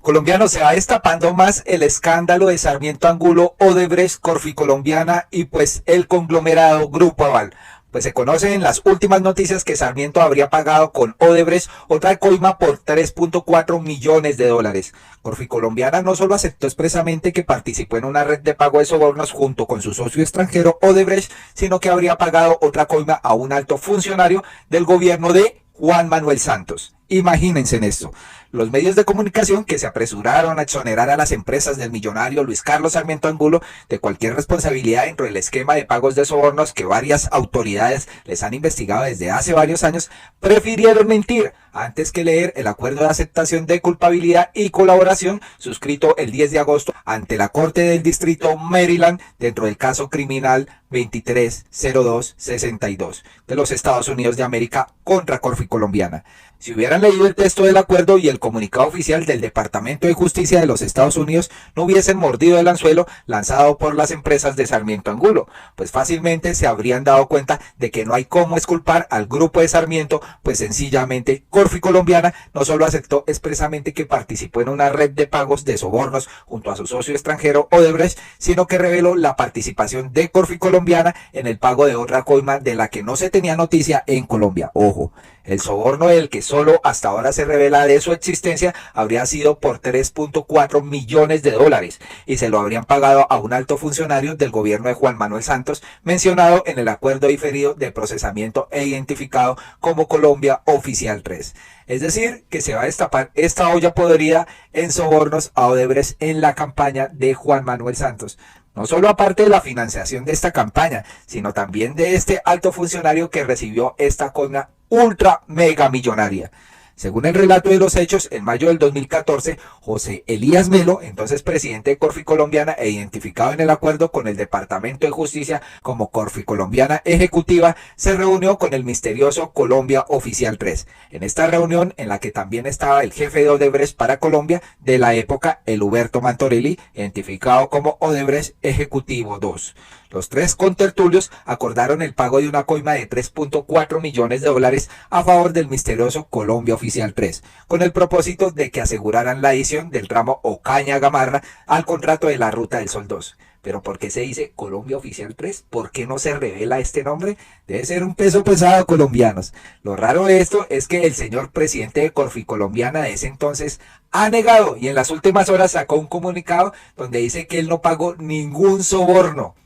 Colombiano, se va destapando más el escándalo de Sarmiento Angulo, Odebrecht, Corficolombiana y pues el conglomerado Grupo Aval. Pues se conoce en las últimas noticias que Sarmiento habría pagado con Odebrecht otra coima por 3.4 millones de dólares. Corficolombiana no solo aceptó expresamente que participó en una red de pago de sobornos junto con su socio extranjero Odebrecht, sino que habría pagado otra coima a un alto funcionario del gobierno de Juan Manuel Santos. Imagínense en esto. Los medios de comunicación que se apresuraron a exonerar a las empresas del millonario Luis Carlos Sarmiento Angulo de cualquier responsabilidad dentro del esquema de pagos de sobornos que varias autoridades les han investigado desde hace varios años, prefirieron mentir antes que leer el acuerdo de aceptación de culpabilidad y colaboración suscrito el 10 de agosto ante la Corte del Distrito Maryland dentro del caso criminal 230262 de los Estados Unidos de América contra Corficolombiana. Si hubieran leído el texto del acuerdo y el comunicado oficial del Departamento de Justicia de los Estados Unidos, no hubiesen mordido el anzuelo lanzado por las empresas de Sarmiento Angulo, pues fácilmente se habrían dado cuenta de que no hay cómo exculpar al grupo de Sarmiento, pues sencillamente Corficolombiana no solo aceptó expresamente que participó en una red de pagos de sobornos junto a su socio extranjero Odebrecht, sino que reveló la participación de Corficolombiana en el pago de otra coima de la que no se tenía noticia en Colombia. Ojo. El soborno del que solo hasta ahora se revela de su existencia habría sido por 3.4 millones de dólares y se lo habrían pagado a un alto funcionario del gobierno de Juan Manuel Santos mencionado en el acuerdo diferido de procesamiento e identificado como Colombia Oficial 3. Es decir, que se va a destapar esta olla podrida en sobornos a Odebrecht en la campaña de Juan Manuel Santos. No solo aparte de la financiación de esta campaña, sino también de este alto funcionario que recibió esta coima ultra mega millonaria. Según el relato de los hechos, en mayo del 2014, José Elías Melo, entonces presidente de Corficolombiana e identificado en el acuerdo con el Departamento de Justicia como Corficolombiana Ejecutiva, se reunió con el misterioso Colombia Oficial 3. En esta reunión, en la que también estaba el jefe de Odebrecht para Colombia de la época, el Huberto Mantorelli, identificado como Odebrecht Ejecutivo 2. Los tres contertulios acordaron el pago de una coima de 3.4 millones de dólares a favor del misterioso Colombia Oficial 3, con el propósito de que aseguraran la adición del tramo Ocaña-Gamarra al contrato de la Ruta del Sol 2. ¿Pero por qué se dice Colombia Oficial 3? ¿Por qué no se revela este nombre? Debe ser un peso pesado, colombianos. Lo raro de esto es que el señor presidente de Corficolombiana de ese entonces ha negado y en las últimas horas sacó un comunicado donde dice que él no pagó ningún soborno.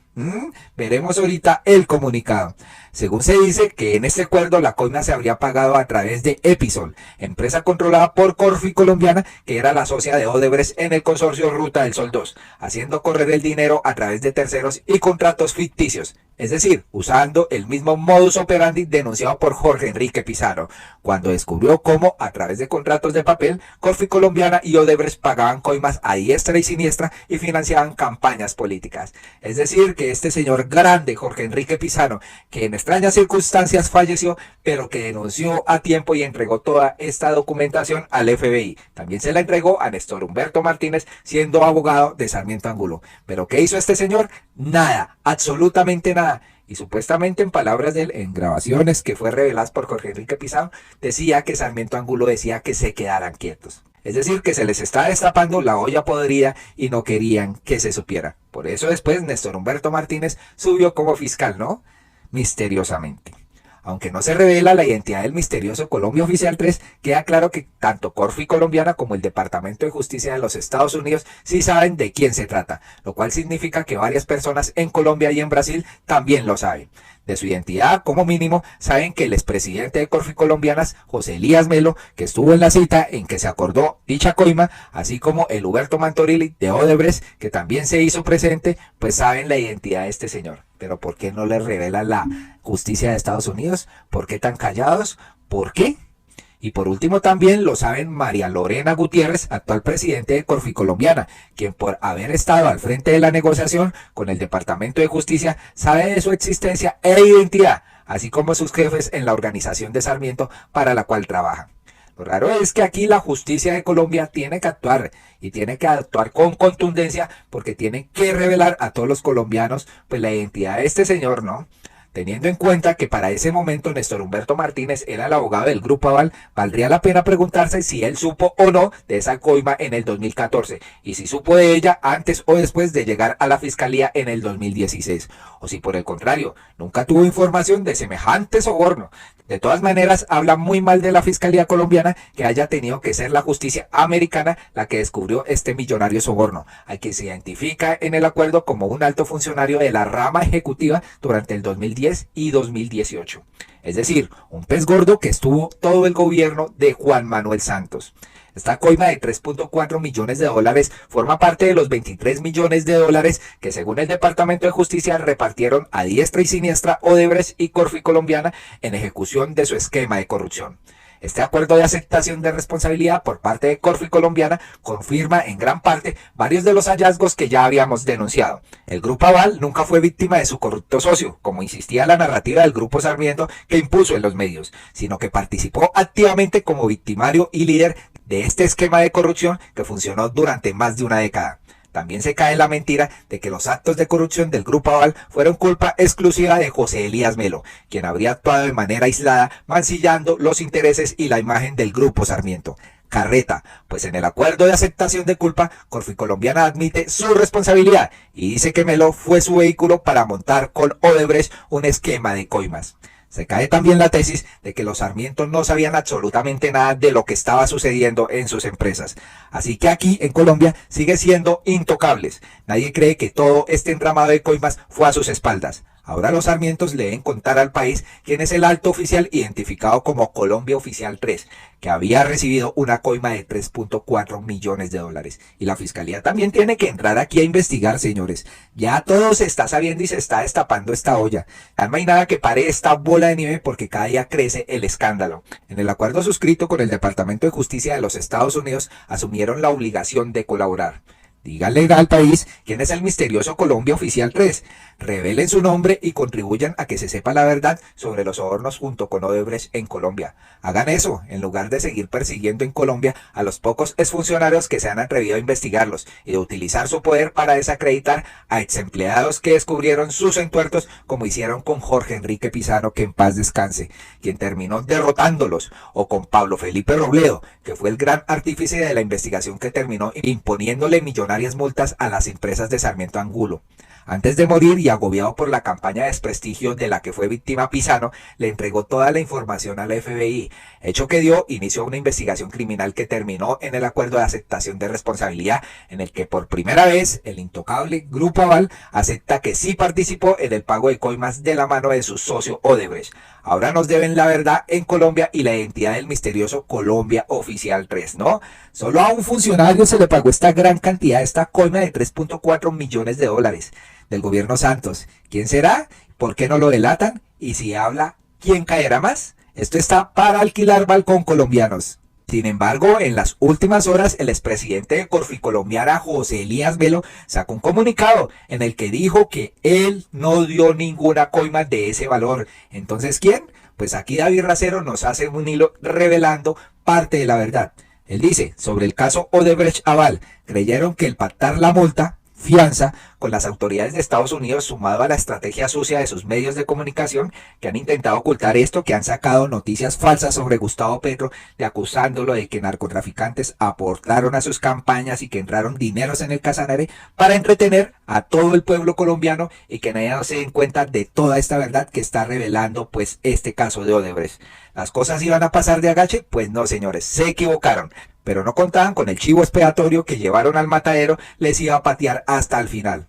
Veremos ahorita el comunicado. Según se dice que en este acuerdo la coima se habría pagado a través de Episol, empresa controlada por Corficolombiana, que era la socia de Odebrecht en el consorcio Ruta del Sol 2, haciendo correr el dinero a través de terceros y contratos ficticios, es decir, usando el mismo modus operandi denunciado por Jorge Enrique Pizarro, cuando descubrió cómo, a través de contratos de papel, Corficolombiana y Odebrecht pagaban coimas a diestra y siniestra y financiaban campañas políticas. Es decir, que este señor grande, Jorge Enrique Pizarro, que en extrañas circunstancias falleció, pero que denunció a tiempo y entregó toda esta documentación al FBI. También se la entregó a Néstor Humberto Martínez, siendo abogado de Sarmiento Angulo. ¿Pero qué hizo este señor? Nada, absolutamente nada. Y supuestamente en palabras de él, en grabaciones que fue reveladas por Jorge Enrique Pizarro, decía que Sarmiento Angulo decía que se quedaran quietos. Es decir, que se les está destapando la olla podrida y no querían que se supiera. Por eso después Néstor Humberto Martínez subió como fiscal, ¿no? Misteriosamente. Aunque no se revela la identidad del misterioso Colombia Oficial 3, queda claro que tanto Corficolombiana como el Departamento de Justicia de los Estados Unidos sí saben de quién se trata, lo cual significa que varias personas en Colombia y en Brasil también lo saben. De su identidad, como mínimo, saben que el expresidente de Corficolombianas, José Elías Melo, que estuvo en la cita en que se acordó dicha coima, así como el Huberto Mantorelli de Odebrecht, que también se hizo presente, pues saben la identidad de este señor. Pero ¿por qué no les revela la justicia de Estados Unidos? ¿Por qué tan callados? ¿Por qué? Y por último también lo saben María Lorena Gutiérrez, actual presidente de Corficolombiana, quien por haber estado al frente de la negociación con el Departamento de Justicia sabe de su existencia e identidad, así como sus jefes en la organización de Sarmiento para la cual trabaja. Lo raro es que aquí la justicia de Colombia tiene que actuar y tiene que actuar con contundencia porque tiene que revelar a todos los colombianos pues la identidad de este señor, ¿no? Teniendo en cuenta que para ese momento Néstor Humberto Martínez era el abogado del Grupo Aval, valdría la pena preguntarse si él supo o no de esa coima en el 2014 y si supo de ella antes o después de llegar a la fiscalía en el 2016, o si por el contrario nunca tuvo información de semejante soborno. De todas maneras, habla muy mal de la Fiscalía colombiana que haya tenido que ser la justicia americana la que descubrió este millonario soborno, al que se identifica en el acuerdo como un alto funcionario de la rama ejecutiva durante el 2010 y 2018. Es decir, un pez gordo que estuvo todo el gobierno de Juan Manuel Santos. Esta coima de 3.4 millones de dólares forma parte de los 23 millones de dólares que según el Departamento de Justicia repartieron a diestra y siniestra Odebrecht y Corficolombiana en ejecución de su esquema de corrupción. Este acuerdo de aceptación de responsabilidad por parte de Corficolombiana confirma en gran parte varios de los hallazgos que ya habíamos denunciado. El Grupo Aval nunca fue víctima de su corrupto socio, como insistía la narrativa del Grupo Sarmiento que impuso en los medios, sino que participó activamente como victimario y líder de este esquema de corrupción que funcionó durante más de una década. También se cae la mentira de que los actos de corrupción del Grupo Aval fueron culpa exclusiva de José Elías Melo, quien habría actuado de manera aislada, mancillando los intereses y la imagen del Grupo Sarmiento. Carreta, pues en el acuerdo de aceptación de culpa, Corficolombiana admite su responsabilidad y dice que Melo fue su vehículo para montar con Odebrecht un esquema de coimas. Se cae también la tesis de que los Sarmientos no sabían absolutamente nada de lo que estaba sucediendo en sus empresas. Así que aquí en Colombia sigue siendo intocables. Nadie cree que todo este entramado de coimas fue a sus espaldas. Ahora los Sarmientos le deben contar al país quién es el alto oficial identificado como Colombia Oficial 3, que había recibido una coima de 3.4 millones de dólares. Y la fiscalía también tiene que entrar aquí a investigar, señores. Ya todo se está sabiendo y se está destapando esta olla. Ya no hay nada que pare esta bola de nieve porque cada día crece el escándalo. En el acuerdo suscrito con el Departamento de Justicia de los Estados Unidos asumieron la obligación de colaborar. Díganle al país quién es el misterioso Colombia Oficial 3. Revelen su nombre y contribuyan a que se sepa la verdad sobre los sobornos junto con Odebrecht en Colombia. Hagan eso en lugar de seguir persiguiendo en Colombia a los pocos exfuncionarios que se han atrevido a investigarlos y de utilizar su poder para desacreditar a exempleados que descubrieron sus entuertos como hicieron con Jorge Enrique Pizano, que en paz descanse, quien terminó derrotándolos, o con Pablo Felipe Robledo, que fue el gran artífice de la investigación que terminó imponiéndole millonarias multas a las empresas de Sarmiento Angulo. Antes de morir y agobiado por la campaña de desprestigio de la que fue víctima Pizano, le entregó toda la información a la FBI, hecho que dio inicio a una investigación criminal que terminó en el acuerdo de aceptación de responsabilidad, en el que por primera vez el intocable Grupo Aval acepta que sí participó en el pago de coimas de la mano de su socio Odebrecht. Ahora nos deben la verdad en Colombia y la identidad del misterioso Colombia Oficial 3, ¿no? Solo a un funcionario se le pagó esta gran cantidad, esta coima de 3.4 millones de dólares del gobierno Santos. ¿Quién será? ¿Por qué no lo delatan? Y si habla, ¿quién caerá más? Esto está para alquilar balcón, colombianos. Sin embargo, en las últimas horas, el expresidente de Corficolombiana, José Elías Melo, sacó un comunicado en el que dijo que él no dio ninguna coima de ese valor. Entonces, ¿quién? Pues aquí David Racero nos hace un hilo revelando parte de la verdad. Él dice, sobre el caso Odebrecht Aval, creyeron que el pactar la multa, fianza, con las autoridades de Estados Unidos, sumado a la estrategia sucia de sus medios de comunicación que han intentado ocultar esto, que han sacado noticias falsas sobre Gustavo Petro, de acusándolo de que narcotraficantes aportaron a sus campañas y que entraron dineros en el Casanare para entretener a todo el pueblo colombiano y que nadie se den cuenta de toda esta verdad que está revelando pues este caso de Odebrecht. ¿Las cosas iban a pasar de agache? Pues no, señores, se equivocaron. Pero no contaban con el chivo expiatorio que llevaron al matadero, les iba a patear hasta el final.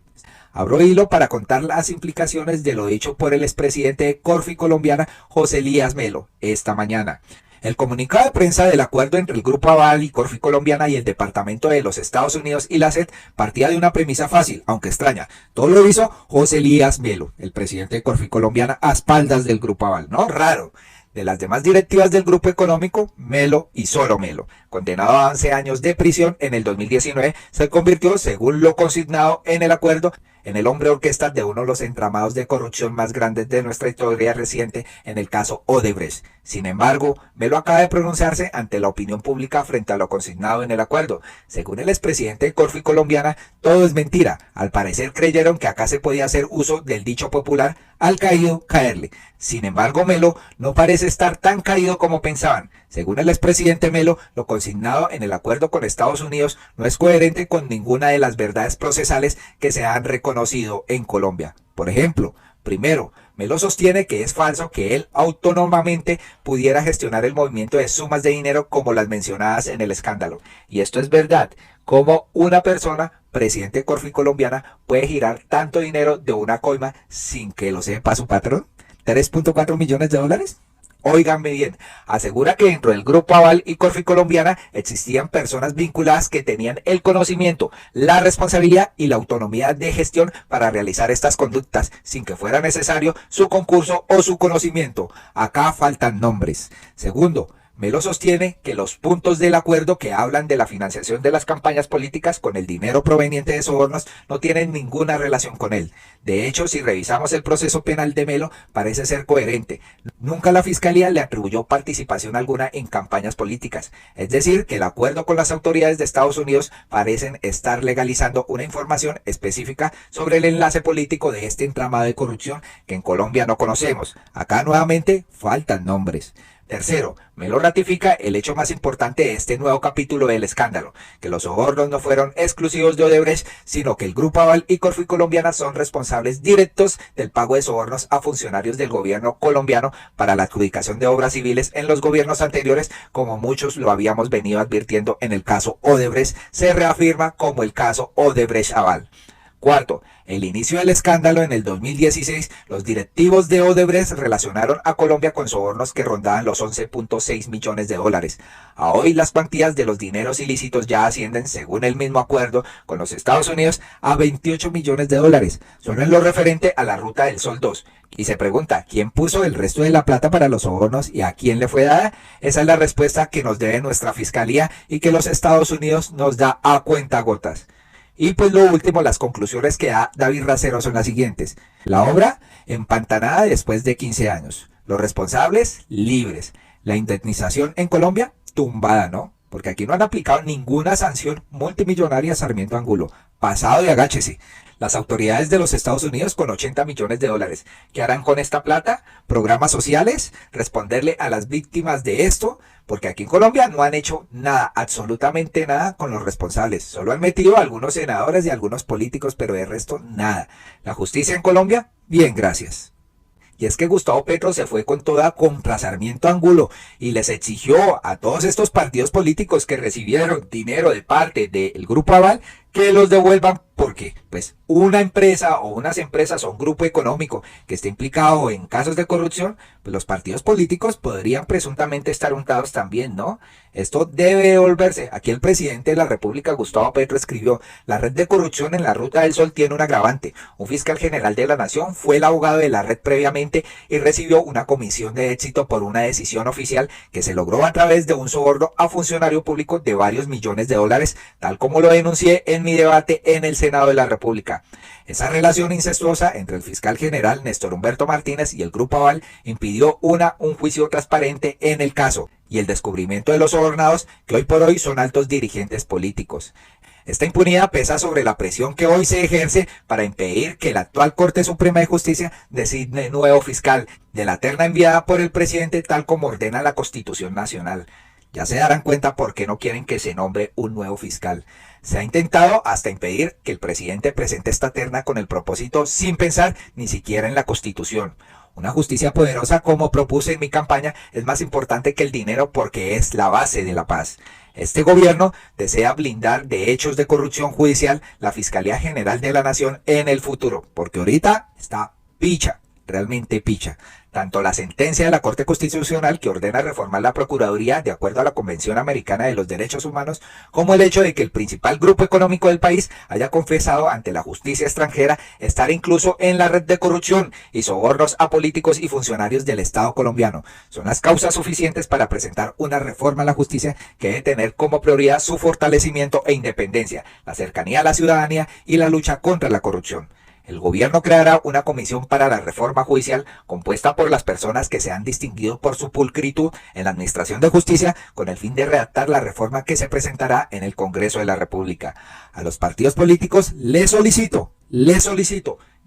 Abro hilo para contar las implicaciones de lo dicho por el expresidente de Corficolombiana, José Elías Melo, esta mañana. El comunicado de prensa del acuerdo entre el Grupo Aval y Corficolombiana y el Departamento de los Estados Unidos y la SED partía de una premisa fácil, aunque extraña. Todo lo hizo José Elías Melo, el presidente de Corficolombiana, a espaldas del Grupo Aval, ¿no? Raro. De las demás directivas del grupo económico, Melo y solo Melo. condenado a 11 años de prisión en el 2019, se convirtió, según lo consignado en el acuerdo, en el hombre orquesta de uno de los entramados de corrupción más grandes de nuestra historia reciente en el caso Odebrecht. Sin embargo, Melo acaba de pronunciarse ante la opinión pública frente a lo consignado en el acuerdo. Según el expresidente de Corfi Colombiana, todo es mentira. Al parecer creyeron que acá se podía hacer uso del dicho popular, al caído caerle. Sin embargo, Melo no parece estar tan caído como pensaban. Según el expresidente Melo, lo consignado en el acuerdo con Estados Unidos no es coherente con ninguna de las verdades procesales que se han reconocido en Colombia. Por ejemplo, primero, Melo sostiene que es falso que él autónomamente pudiera gestionar el movimiento de sumas de dinero como las mencionadas en el escándalo. Y esto es verdad. Como una persona, presidente de Corfi Colombiana, puede girar tanto dinero de una coima sin que lo sepa su patrón? ¿3.4 millones de dólares? Óiganme bien, asegura que dentro del Grupo Aval y Corfi Colombiana existían personas vinculadas que tenían el conocimiento, la responsabilidad y la autonomía de gestión para realizar estas conductas sin que fuera necesario su concurso o su conocimiento. Acá faltan nombres. Segundo, Melo sostiene que los puntos del acuerdo que hablan de la financiación de las campañas políticas con el dinero proveniente de sobornos no tienen ninguna relación con él. De hecho, si revisamos el proceso penal de Melo, parece ser coherente. Nunca la Fiscalía le atribuyó participación alguna en campañas políticas. Es decir, que el acuerdo con las autoridades de Estados Unidos parecen estar legalizando una información específica sobre el enlace político de este entramado de corrupción que en Colombia no conocemos. Acá nuevamente faltan nombres. Tercero, Melo ratifica el hecho más importante de este nuevo capítulo del escándalo, que los sobornos no fueron exclusivos de Odebrecht, sino que el Grupo Aval y Corfi Colombiana son responsables directos del pago de sobornos a funcionarios del gobierno colombiano para la adjudicación de obras civiles en los gobiernos anteriores, como muchos lo habíamos venido advirtiendo en el caso Odebrecht, se reafirma como el caso Odebrecht-Aval. Cuarto, el inicio del escándalo en el 2016, los directivos de Odebrecht relacionaron a Colombia con sobornos que rondaban los 11.6 millones de dólares. A hoy las cuantías de los dineros ilícitos ya ascienden, según el mismo acuerdo con los Estados Unidos, a 28 millones de dólares, solo en lo referente a la Ruta del Sol 2. Y se pregunta, ¿quién puso el resto de la plata para los sobornos y a quién le fue dada? Esa es la respuesta que nos debe nuestra Fiscalía y que los Estados Unidos nos da a cuentagotas. Y pues lo último, las conclusiones que da David Racero son las siguientes. La obra empantanada después de 15 años. Los responsables libres. La indemnización en Colombia tumbada, ¿no? Porque aquí no han aplicado ninguna sanción multimillonaria a Sarmiento Angulo. Pasado de agáchese. Las autoridades de los Estados Unidos con 80 millones de dólares. ¿Qué harán con esta plata? ¿Programas sociales? ¿Responderle a las víctimas de esto? Porque aquí en Colombia no han hecho nada, absolutamente nada con los responsables. Solo han metido a algunos senadores y a algunos políticos, pero de resto nada. La justicia en Colombia, bien, gracias. Y es que Gustavo Petro se fue con toda contra Sarmiento Angulo y les exigió a todos estos partidos políticos que recibieron dinero de parte del Grupo Aval que los devuelvan, porque pues una empresa o unas empresas o un grupo económico que esté implicado en casos de corrupción, pues los partidos políticos podrían presuntamente estar untados también, ¿no? Esto debe devolverse. Aquí el presidente de la República, Gustavo Petro, escribió: la red de corrupción en la Ruta del Sol tiene un agravante. Un fiscal general de la Nación fue el abogado de la red previamente y recibió una comisión de éxito por una decisión oficial que se logró a través de un soborno a funcionario público de varios millones de dólares, tal como lo denuncié en mi debate en el Senado de la República. Esa relación incestuosa entre el fiscal general Néstor Humberto Martínez y el Grupo Aval impidió un juicio transparente en el caso y el descubrimiento de los sobornados que hoy por hoy son altos dirigentes políticos. Esta impunidad pesa sobre la presión que hoy se ejerce para impedir que la actual Corte Suprema de Justicia designe nuevo fiscal de la terna enviada por el presidente, tal como ordena la Constitución Nacional. Ya se darán cuenta por qué no quieren que se nombre un nuevo fiscal. Se ha intentado hasta impedir que el presidente presente esta terna con el propósito sin pensar ni siquiera en la Constitución. Una justicia poderosa, como propuse en mi campaña, es más importante que el dinero porque es la base de la paz. Este gobierno desea blindar de hechos de corrupción judicial la Fiscalía General de la Nación en el futuro, porque ahorita está picha. realmente picha. Tanto la sentencia de la Corte Constitucional que ordena reformar la Procuraduría de acuerdo a la Convención Americana de los Derechos Humanos, como el hecho de que el principal grupo económico del país haya confesado ante la justicia extranjera estar incluso en la red de corrupción y sobornos a políticos y funcionarios del Estado colombiano, son las causas suficientes para presentar una reforma a la justicia que debe tener como prioridad su fortalecimiento e independencia, la cercanía a la ciudadanía y la lucha contra la corrupción. El gobierno creará una comisión para la reforma judicial compuesta por las personas que se han distinguido por su pulcritud en la administración de justicia con el fin de redactar la reforma que se presentará en el Congreso de la República. A los partidos políticos les solicito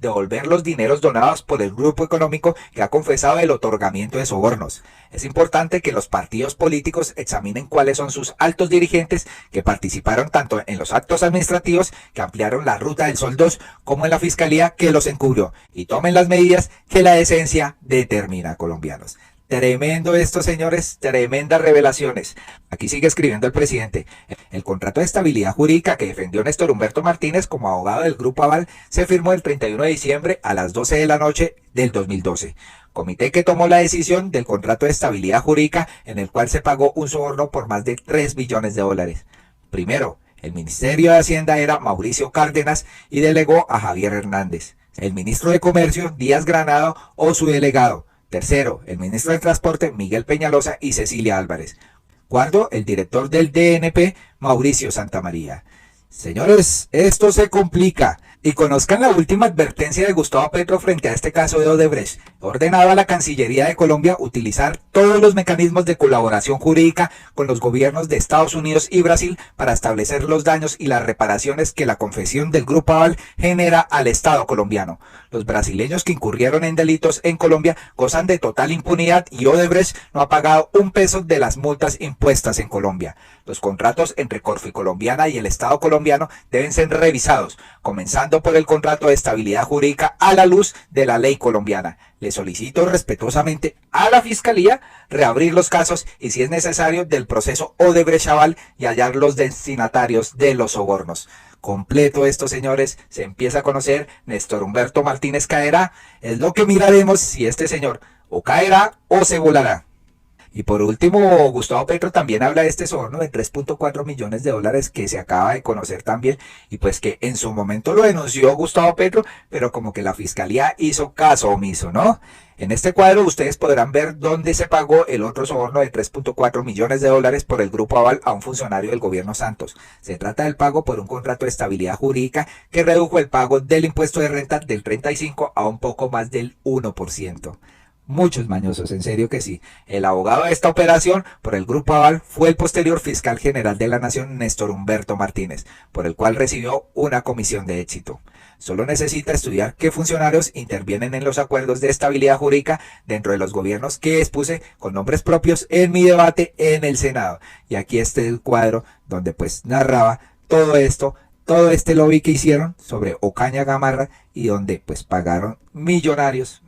devolver los dineros donados por el grupo económico que ha confesado el otorgamiento de sobornos. Es importante que los partidos políticos examinen cuáles son sus altos dirigentes que participaron tanto en los actos administrativos que ampliaron la Ruta del Sol 2 como en la fiscalía que los encubrió y tomen las medidas que la decencia determina, colombianos. Tremendo esto, señores, tremendas revelaciones. Aquí sigue escribiendo el presidente. El contrato de estabilidad jurídica que defendió Néstor Humberto Martínez como abogado del Grupo Aval se firmó el 31 de diciembre a las 12 de la noche del 2012. Comité que tomó la decisión del contrato de estabilidad jurídica en el cual se pagó un soborno por más de 3 billones de dólares. Primero, el Ministerio de Hacienda era Mauricio Cárdenas y delegó a Javier Hernández. El ministro de Comercio, Díaz Granado, o su delegado. Tercero, el ministro de Transporte, Miguel Peñalosa y Cecilia Álvarez. Cuarto, el director del DNP, Mauricio Santamaría. Señores, esto se complica. Y conozcan la última advertencia de Gustavo Petro frente a este caso de Odebrecht. Ordenado a la Cancillería de Colombia utilizar todos los mecanismos de colaboración jurídica con los gobiernos de Estados Unidos y Brasil para establecer los daños y las reparaciones que la confesión del Grupo Aval genera al Estado colombiano. Los brasileños que incurrieron en delitos en Colombia gozan de total impunidad y Odebrecht no ha pagado un peso de las multas impuestas en Colombia. Los contratos entre Corficolombiana y el Estado colombiano deben ser revisados, comenzando por el contrato de estabilidad jurídica a la luz de la ley colombiana. Le solicito respetuosamente a la Fiscalía reabrir los casos y, si es necesario, del proceso Odebrecht-Aval y hallar los destinatarios de los sobornos. Completo esto, señores, se empieza a conocer. Néstor Humberto Martínez caerá. Es lo que miraremos si este señor o caerá o se volará. Y por último, Gustavo Petro también habla de este soborno de 3.4 millones de dólares que se acaba de conocer también, y pues que en su momento lo denunció Gustavo Petro, pero como que la fiscalía hizo caso omiso, ¿no? En este cuadro ustedes podrán ver dónde se pagó el otro soborno de 3.4 millones de dólares por el Grupo Aval a un funcionario del gobierno Santos. Se trata del pago por un contrato de estabilidad jurídica que redujo el pago del impuesto de renta del 35% a un poco más del 1%. Muchos mañosos, en serio que sí. El abogado de esta operación por el Grupo Aval fue el posterior fiscal general de la Nación, Néstor Humberto Martínez, por el cual recibió una comisión de éxito. Solo necesita estudiar qué funcionarios intervienen en los acuerdos de estabilidad jurídica dentro de los gobiernos que expuse con nombres propios en mi debate en el Senado. Y aquí está el cuadro donde pues narraba todo esto, todo este lobby que hicieron sobre Ocaña Gamarra y donde pues pagaron millonarios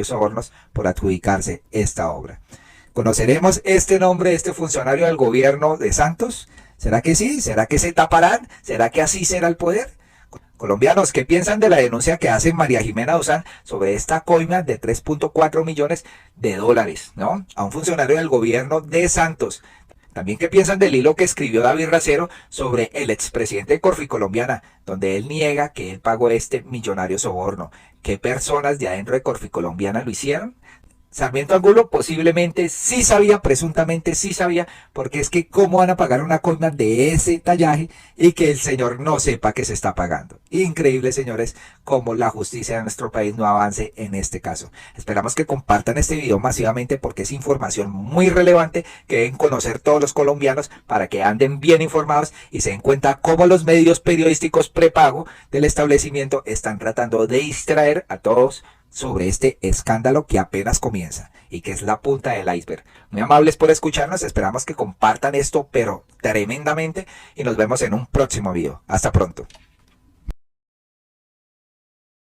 sobornos por adjudicarse esta obra. ¿Conoceremos este nombre de este funcionario del gobierno de Santos? ¿Será que sí? ¿Será que se taparán? ¿Será que así será el poder? Colombianos, ¿qué piensan de la denuncia que hace María Jimena Duzán sobre esta coima de 3.4 millones de dólares, ¿no? A un funcionario del gobierno de Santos. También, ¿qué piensan del hilo que escribió David Racero sobre el expresidente de Corficolombiana, donde él niega que él pagó este millonario soborno? ¿Qué personas de adentro de Corficolombiana lo hicieron? Sarmiento Angulo posiblemente sí sabía, presuntamente sí sabía, porque es que cómo van a pagar una coima de ese tallaje y que el señor no sepa que se está pagando. Increíble, señores, cómo la justicia de nuestro país no avance en este caso. Esperamos que compartan este video masivamente porque es información muy relevante que deben conocer todos los colombianos para que anden bien informados y se den cuenta cómo los medios periodísticos prepago del establecimiento están tratando de distraer a todos sobre este escándalo que apenas comienza y que es la punta del iceberg. Muy amables por escucharnos, esperamos que compartan esto pero tremendamente y nos vemos en un próximo video. Hasta pronto.